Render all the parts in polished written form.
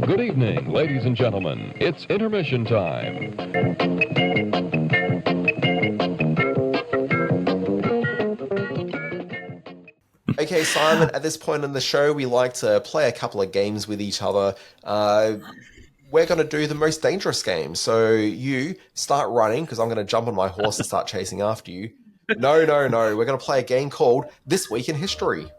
Good evening, ladies and gentlemen. It's intermission time. Okay, Simon, at this point in the show, we like to play a couple of games with each other. We're going to do the most dangerous game. So you start running, because I'm going to jump on my horse and start chasing after you. No. We're going to play a game called This Week in History.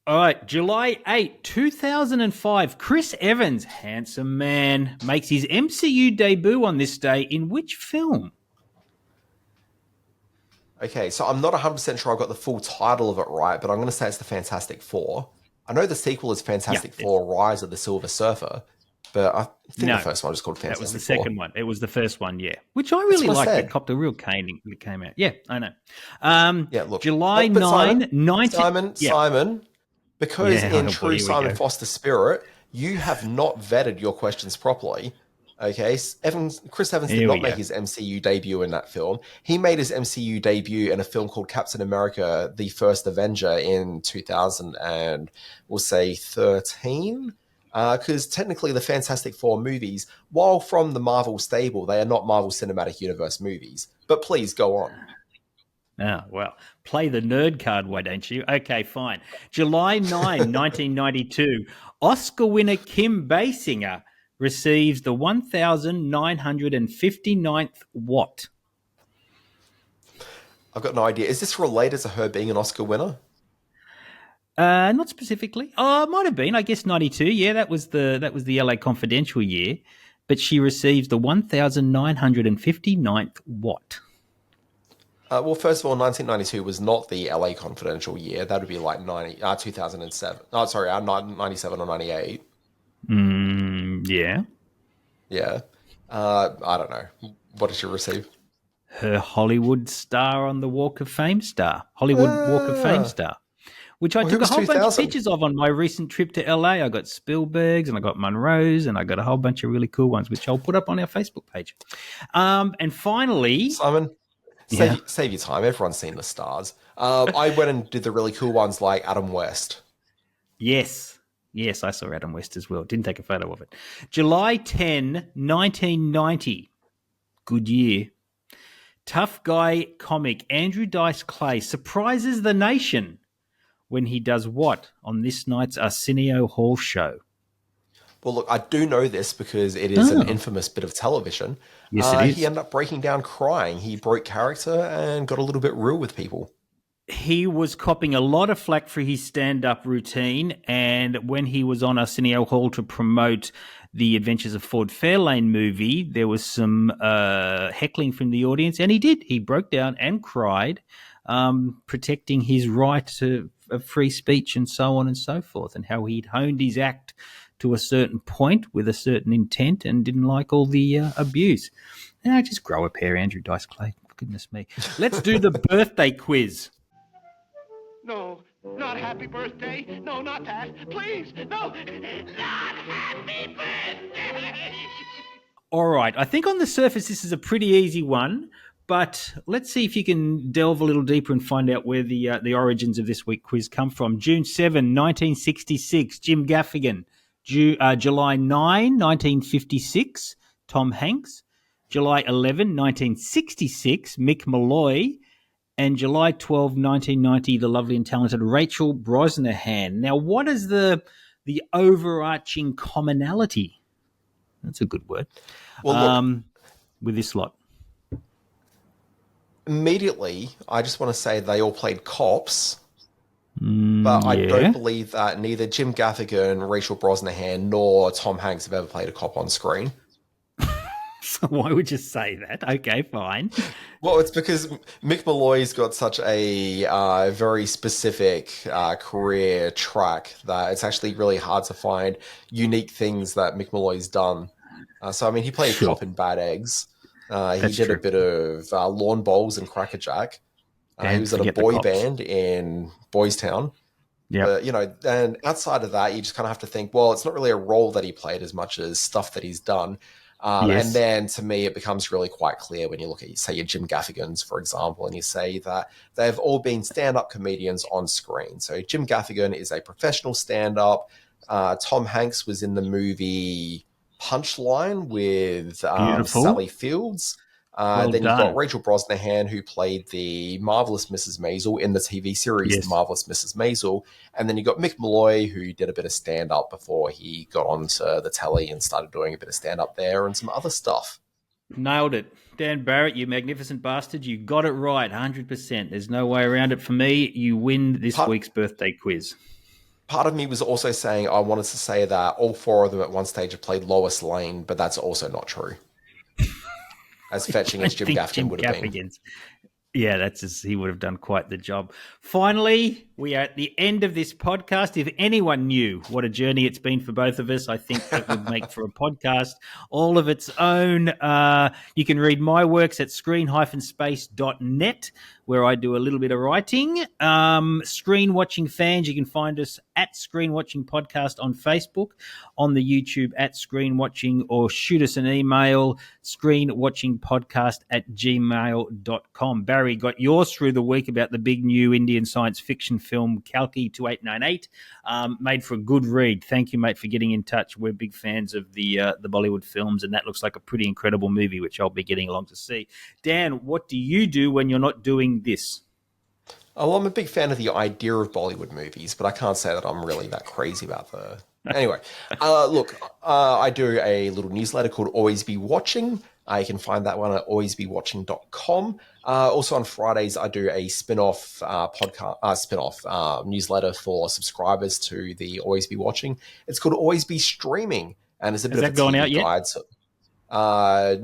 All right, July 8, 2005, Chris Evans, handsome man, makes his MCU debut on this day in which film? Okay, so I'm not 100% sure I got the full title of it right, but I'm going to say it's the Fantastic Four. I know the sequel is Fantastic Four: Rise of the Silver Surfer, but I think the first one was called Fantastic Four. That was the second one. It was the first one, yeah. Which I really liked. It copped a real caning when it came out. Yeah, I know. Look. July 9, 19... Simon, because in true Simon Foster spirit, you have not vetted your questions properly. Okay, Chris Evans did not make his MCU debut in that film. He made his MCU debut in a film called Captain America: The First Avenger in 2000 and we'll say 13. Because technically the Fantastic Four movies, while from the Marvel stable, they are not Marvel Cinematic Universe movies. But please go on. Oh, well, play the nerd card, why don't you? Okay, fine. July 9, 1992, Oscar winner Kim Basinger receives the 1,959th what? I've got no idea. Is this related to her being an Oscar winner? Not specifically. Oh, it might have been. I guess 92. Yeah, that was the LA Confidential year. But she receives the 1,959th what? Well, first of all, 1992 was not the LA Confidential year. That would be like 2007. Oh, sorry, 97 or 98. Yeah. Yeah. I don't know. What did she receive? Her Hollywood star on the Walk of Fame star. Hollywood Walk of Fame star. Which I took a whole bunch of pictures of on my recent trip to LA. I got Spielberg's and I got Monroe's and I got a whole bunch of really cool ones, which I'll put up on our Facebook page. And finally... Simon, save your time. Everyone's seen the stars. I went and did the really cool ones like Adam West. Yes, I saw Adam West as well. Didn't take a photo of it. July 10, 1990. Good year. Tough guy comic Andrew Dice Clay surprises the nation when he does what on this night's Arsenio Hall show? Well, look, I do know this because it is an infamous bit of television. Yes, it is. He ended up breaking down crying. He broke character and got a little bit real with people. He was copping a lot of flack for his stand-up routine, and when he was on Arsenio Hall to promote the Adventures of Ford Fairlane movie, there was some heckling from the audience, and he did. He broke down and cried, protecting his right to free speech and so on and so forth, and how he'd honed his act to a certain point with a certain intent and didn't like all the abuse. Now, just grow a pair, Andrew Dice Clay. Goodness me. Let's do the birthday quiz. No, not happy birthday. No, not that. Please, no, not happy birthday. All right. I think on the surface this is a pretty easy one, but let's see if you can delve a little deeper and find out where the origins of this week quiz come from. June 7, 1966, Jim Gaffigan. July 9, 1956, Tom Hanks. July 11, 1966, Mick Molloy. And July 12, 1990, the lovely and talented Rachel Brosnahan. Now, what is the overarching commonality? That's a good word. Well, look, with this lot. Immediately, I just want to say they all played cops. But I don't believe that neither Jim Gaffigan, Rachel Brosnahan, nor Tom Hanks have ever played a cop on screen. So why would you say that? Okay, fine. Well, it's because Mick Molloy's got such a very specific career track that it's actually really hard to find unique things that Mick Molloy's done. So, I mean, he played a cop in Bad Eggs. He did a bit of Lawn Bowls and Crackerjack. He was in a boy band in Boys Town. Yeah. But, you know, and outside of that, you just kind of have to think, well, it's not really a role that he played as much as stuff that he's done. And then to me, it becomes really quite clear when you look at, say, your Jim Gaffigans, for example, and you say that they've all been stand-up comedians on screen. So Jim Gaffigan is a professional stand-up. Tom Hanks was in the movie Punchline with Sally Fields. Then you've got Rachel Brosnahan, who played the Marvelous Mrs. Maisel in the TV series The Marvelous Mrs. Maisel. And then you've got Mick Malloy, who did a bit of stand-up before he got onto the telly and started doing a bit of stand-up there and some other stuff. Nailed it. Dan Barrett, you magnificent bastard. You got it right, 100%. There's no way around it for me. You win this week's birthday quiz. Part of me was also saying I wanted to say that all four of them at one stage have played Lois Lane, but that's also not true. As fetching as Jim Gaffigan would have been. Yeah, he would have done quite the job. Finally, we are at the end of this podcast. If anyone knew what a journey it's been for both of us, I think it would make for a podcast all of its own. You can read my works at screen-space.net, where I do a little bit of writing. Screen Watching fans, you can find us at Screen Watching Podcast on Facebook, on the YouTube at Screen Watching, or shoot us an email, screenwatchingpodcast@gmail.com. Barry, got yours through the week about the big new Indian science fiction film Kalki 2898. Made for a good read. Thank you, mate, for getting in touch. We're big fans of the Bollywood films, and that looks like a pretty incredible movie, which I'll be getting along to see. Dan, what do you do when you're not doing this? Oh, well, I'm a big fan of the idea of Bollywood movies, but I can't say that I'm really that crazy about the... Anyway, look, I do a little newsletter called Always Be Watching. You can find that one at alwaysbewatching.com. Also on Fridays, I do a spin-off newsletter for subscribers to the Always Be Watching. It's called Always Be Streaming, and it's a bit of a going out guide. Yet?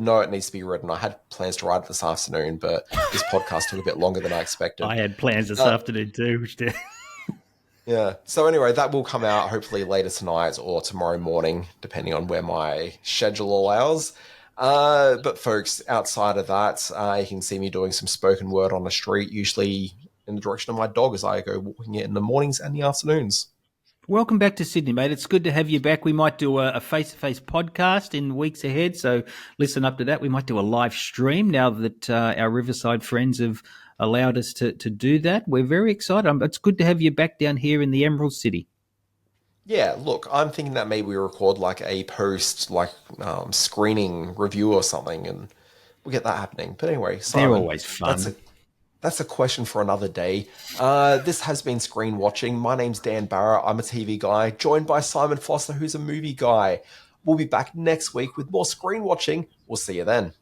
No, it needs to be written. I had plans to write it this afternoon, but this podcast took a bit longer than I expected. I had plans this afternoon too. Yeah. So anyway, that will come out hopefully later tonight or tomorrow morning, depending on where my schedule allows. But folks, outside of that, you can see me doing some spoken word on the street, usually in the direction of my dog as I go walking it in the mornings and the afternoons. Welcome back to Sydney, mate. It's good to have you back. We might do a face-to-face podcast in weeks ahead, so listen up to that. We might do a live stream now that our Riverside friends have allowed us to do that. We're very excited. It's good to have you back down here in the Emerald City. Yeah, look, I'm thinking that maybe we record like a post, screening review or something, and we'll get that happening. But anyway, Simon, they're always fun. That's a question for another day. This has been Screen Watching. My name's Dan Barra. I'm a TV guy, joined by Simon Foster, who's a movie guy. We'll be back next week with more Screen Watching. We'll see you then.